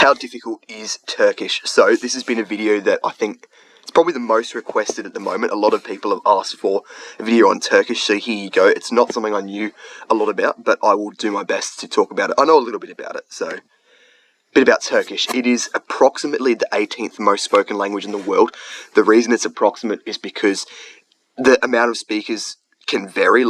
How difficult is Turkish? So this has been a video that I think it's probably the most requested at the moment. A lot of people have asked for a video on Turkish, so here you go. It's not something I knew a lot about, but I will do my best to talk about it. I know a little bit about it, so a bit about Turkish. It is approximately the 18th most spoken language in the world. The reason it's approximate is because the amount of speakers can vary,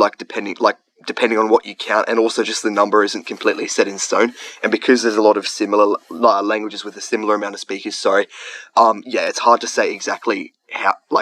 depending on what you count, and also just the number isn't completely set in stone. And because there's a lot of similar languages with a similar amount of speakers, yeah, it's hard to say exactly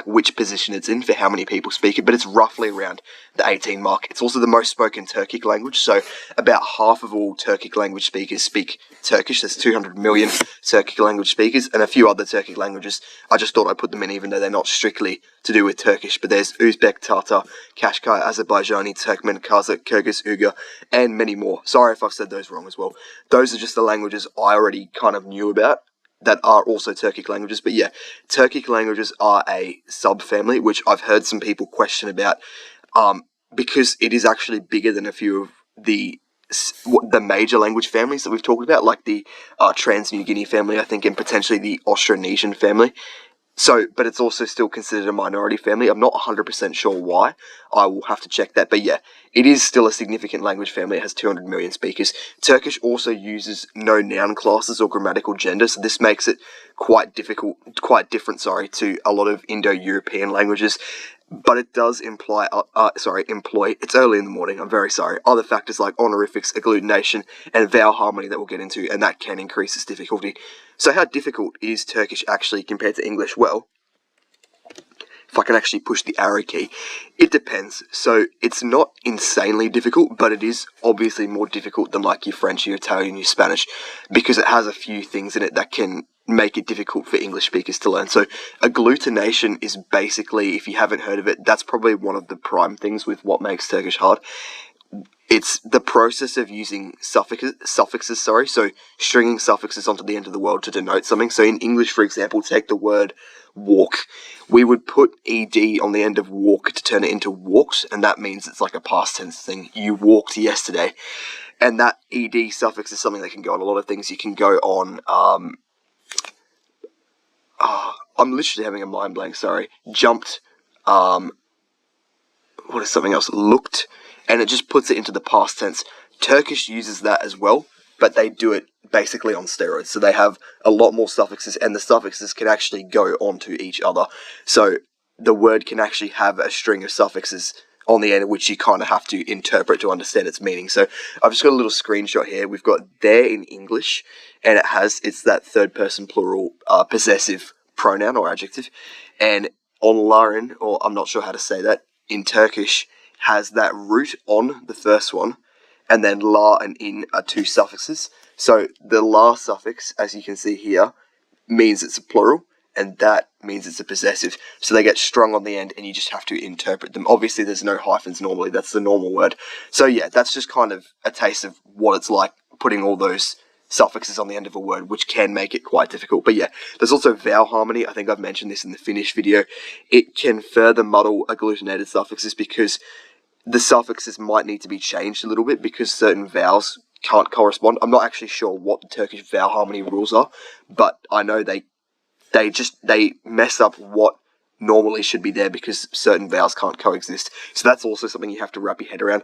which position it's in for how many people speak it, but it's roughly around the 18 mark. It's also the most spoken Turkic language, so about half of all Turkic language speakers speak Turkish. There's 200 million Turkic language speakers, and a few other Turkic languages. I just thought I'd put them in even though they're not strictly to do with Turkish, but there's Uzbek, Tatar, Kashkai, Azerbaijani, Turkmen, Kazakh, Kyrgyz, Uyghur, and many more. Sorry if I've said those wrong as well. Those are just the languages I already kind of knew about that are also Turkic languages. But yeah, Turkic languages are a subfamily, which I've heard some people question about, because it is actually bigger than a few of the major language families that we've talked about, like the Trans-New Guinea family, I think, and potentially the Austronesian family. So, but it's also still considered a minority family. I'm not 100% sure why. I will have to check that. But yeah, it is still a significant language family. It has 200 million speakers. Turkish also uses no noun classes or grammatical gender, so this makes it quite different, to a lot of Indo-European languages. But it does employ, it's early in the morning, I'm very sorry, other factors like honorifics, agglutination, and vowel harmony that we'll get into, and that can increase its difficulty. So how difficult is Turkish actually compared to English? Well, if I can actually push the arrow key, it depends. So it's not insanely difficult, but it is obviously more difficult than like your French, your Italian, your Spanish, because it has a few things in it that can make it difficult for English speakers to learn. So agglutination is basically, if you haven't heard of it, that's probably one of the prime things with what makes Turkish hard. It's the process of using suffixes, so stringing suffixes onto the end of the word to denote something. So in English, for example, take the word walk. We would put ed on the end of walk to turn it into walked, and that means it's like a past tense thing. You walked yesterday. And that ed suffix is something that can go on a lot of things. You can go on, I'm literally having a mind blank, sorry. Jumped, what is something else? Looked, and it just puts it into the past tense. Turkish uses that as well, but they do it basically on steroids. So they have a lot more suffixes, and the suffixes can actually go onto each other. So the word can actually have a string of suffixes on the end, which you kind of have to interpret to understand its meaning. So I've just got a little screenshot here. We've got there in English, and it's that third person plural possessive pronoun or adjective. And on Laren, or I'm not sure how to say that, in Turkish, has that root on the first one, and then la and in are two suffixes. So the la suffix, as you can see here, means it's a plural, and that means it's a possessive. So they get strung on the end, and you just have to interpret them. Obviously, there's no hyphens normally. That's the normal word. So yeah, that's just kind of a taste of what it's like putting all those suffixes on the end of a word, which can make it quite difficult. But yeah, there's also vowel harmony. I think I've mentioned this in the Finnish video. It can further muddle agglutinated suffixes because the suffixes might need to be changed a little bit because certain vowels can't correspond. I'm not actually sure what the Turkish vowel harmony rules are, but I know they mess up what normally should be there because certain vowels can't coexist. So that's also something you have to wrap your head around.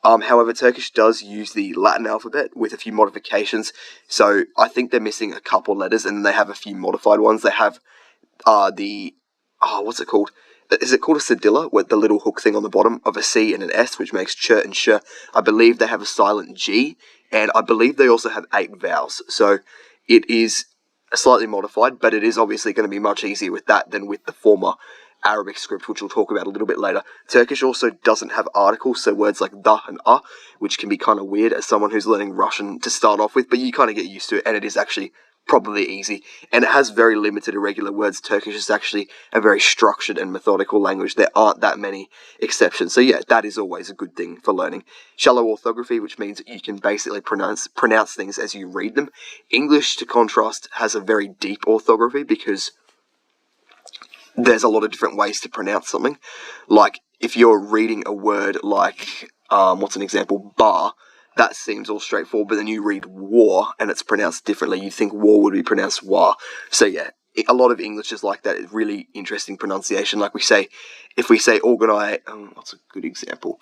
However, Turkish does use the Latin alphabet with a few modifications. So I think they're missing a couple letters, and they have a few modified ones. They have what's it called? Is it called a cedilla, with the little hook thing on the bottom of a C and an S, which makes ch and sh? I believe they have a silent G, and I believe they also have 8 vowels. So it is slightly modified, but it is obviously going to be much easier with that than with the former Arabic script, which we'll talk about a little bit later. Turkish also doesn't have articles, so words like da and which can be kind of weird as someone who's learning Russian to start off with, but you kind of get used to it, and it is actually probably easy. And it has very limited irregular words. Turkish is actually a very structured and methodical language. There aren't that many exceptions. So yeah, that is always a good thing for learning. Shallow orthography, which means you can basically pronounce things as you read them. English, to contrast, has a very deep orthography because there's a lot of different ways to pronounce something. Like, if you're reading a word like, what's an example? Bar, that seems all straightforward, but then you read war and it's pronounced differently. You'd think war would be pronounced war. So yeah, a lot of English is like that. It's really interesting pronunciation. Like if we say organize, what's a good example?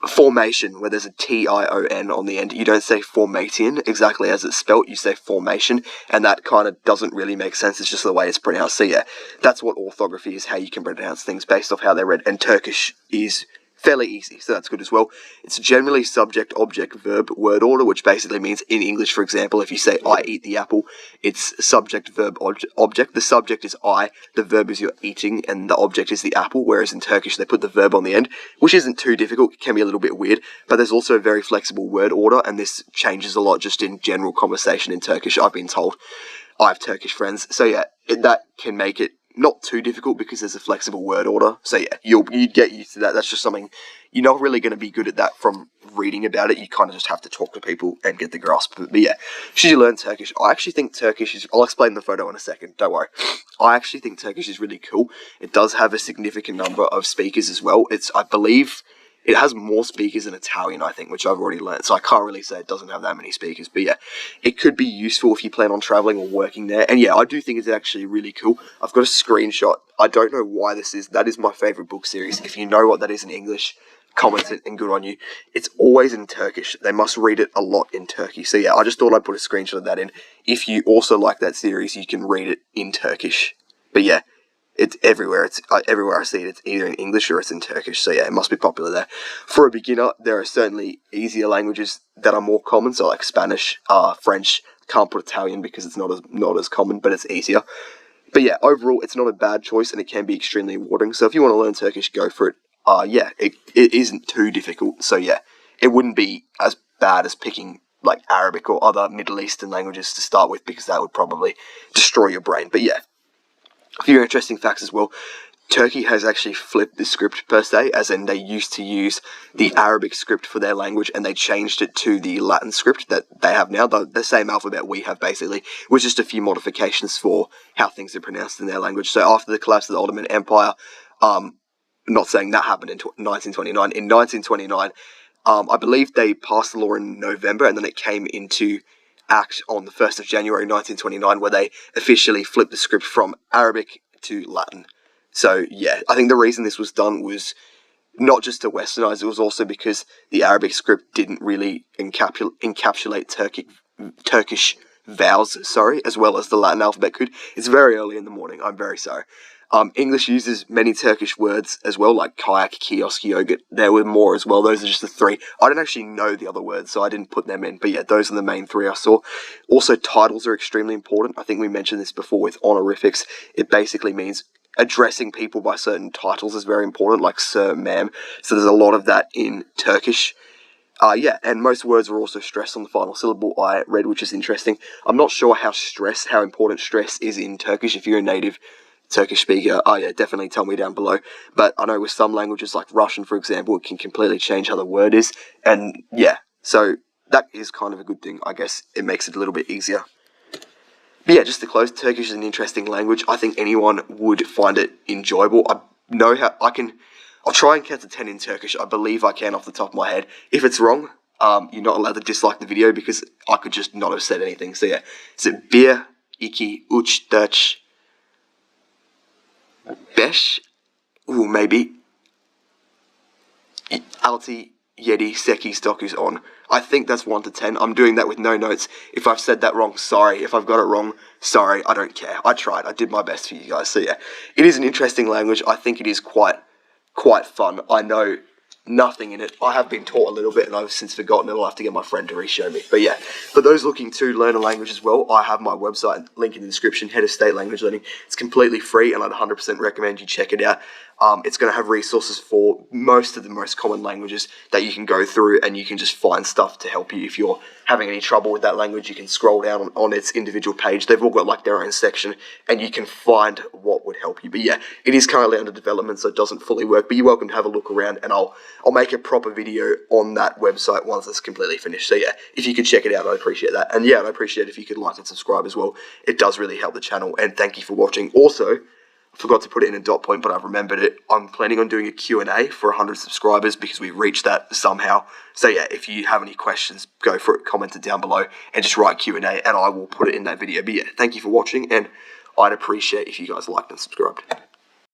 Formation, where there's a T-I-O-N on the end. You don't say formation exactly as it's spelt, you say formation, and that kind of doesn't really make sense. It's just the way it's pronounced. So yeah, that's what orthography is, how you can pronounce things based off how they're read, and Turkish is fairly easy, so that's good as well. It's generally subject, object, verb, word order, which basically means in English, for example, if you say I eat the apple, it's subject, verb, object. The subject is I, the verb is you're eating, and the object is the apple, whereas in Turkish they put the verb on the end, which isn't too difficult. It can be a little bit weird, but there's also a very flexible word order, and this changes a lot just in general conversation in Turkish, I've been told. I have Turkish friends, so yeah, that can make it not too difficult because there's a flexible word order. So yeah, you'd get used to that. That's just something you're not really going to be good at that from reading about it. You kind of just have to talk to people and get the grasp of it. But yeah, should you learn Turkish? I actually think Turkish is, I'll explain the photo in a second, don't worry. I actually think Turkish is really cool. It does have a significant number of speakers as well. I believe it has more speakers than Italian, I think, which I've already learned. So I can't really say it doesn't have that many speakers. But yeah, it could be useful if you plan on traveling or working there. And yeah, I do think it's actually really cool. I've got a screenshot. I don't know why this is. That is my favorite book series. If you know what that is in English, comment it and good on you. It's always in Turkish. They must read it a lot in Turkey. So yeah, I just thought I'd put a screenshot of that in. If you also like that series, you can read it in Turkish. But yeah, it's everywhere. It's everywhere I see it. It's either in English or it's in Turkish. So yeah, it must be popular there. For a beginner, there are certainly easier languages that are more common. So like Spanish, French. Can't put Italian because it's not as common, but it's easier. But yeah, overall, it's not a bad choice, and it can be extremely rewarding. So if you want to learn Turkish, go for it. Yeah, it isn't too difficult. So yeah, it wouldn't be as bad as picking like Arabic or other Middle Eastern languages to start with, because that would probably destroy your brain. But yeah. A few interesting facts as well. Turkey has actually flipped the script per se, as in they used to use the Arabic script for their language and they changed it to the Latin script that they have now, the same alphabet we have basically, with just a few modifications for how things are pronounced in their language. So after the collapse of the Ottoman Empire, not saying that happened in 1929, in 1929, I believe they passed the law in November, and then it came into act on the 1st of January 1929, where they officially flipped the script from Arabic to Latin. So yeah, I think the reason this was done was not just to westernize, it was also because the Arabic script didn't really encapsulate Turkish vowels, as well as the Latin alphabet could. It's very early in the morning, I'm very sorry. English uses many Turkish words as well, like kayak, kiosk, yogurt. There were more as well. Those are just the three. I don't actually know the other words, so I didn't put them in. But yeah, those are the main three I saw. Also, titles are extremely important. I think we mentioned this before with honorifics. It basically means addressing people by certain titles is very important, like sir, ma'am. So there's a lot of that in Turkish. Yeah, and most words are also stressed on the final syllable, I read, which is interesting. I'm not sure how important stress is in Turkish. If you're a native Turkish speaker, yeah, definitely tell me down below. But I know with some languages, like Russian, for example, it can completely change how the word is. And yeah, so that is kind of a good thing. I guess it makes it a little bit easier. But yeah, just to close, Turkish is an interesting language. I think anyone would find it enjoyable. I know how I'll try and count to 10 in Turkish. I believe I can off the top of my head. If it's wrong, you're not allowed to dislike the video because I could just not have said anything. So yeah, is it 1, 2, 3, 4, 5, maybe 6, 7, 8, 9 on. I think that's 1 to 10. I'm doing that with no notes. If I've said that wrong, sorry. If I've got it wrong, sorry. I don't care. I tried. I did my best for you guys. So yeah, it is an interesting language. I think it is quite fun. I know nothing in it. I have been taught a little bit and I've since forgotten it. I'll have to get my friend to re-show me. But yeah, for those looking to learn a language as well, I have my website, link in the description, Head of State Language Learning. It's completely free and I'd 100% recommend you check it out. It's going to have resources for most of the most common languages that you can go through, and you can just find stuff to help you. If you're having any trouble with that language, you can scroll down on its individual page. They've all got like their own section, and you can find what would help you. But yeah, it is currently under development, so it doesn't fully work, but you're welcome to have a look around, and I'll make a proper video on that website once it's completely finished. So yeah, if you could check it out, I'd appreciate that. And yeah, I'd appreciate if you could like and subscribe as well. It does really help the channel, and thank you for watching. Also, forgot to put it in a dot point, but I've remembered it. I'm planning on doing a Q&A for 100 subscribers because we reached that somehow. So yeah, if you have any questions, go for it, comment it down below, and just write Q&A, and I will put it in that video. But yeah, thank you for watching, and I'd appreciate if you guys liked and subscribed.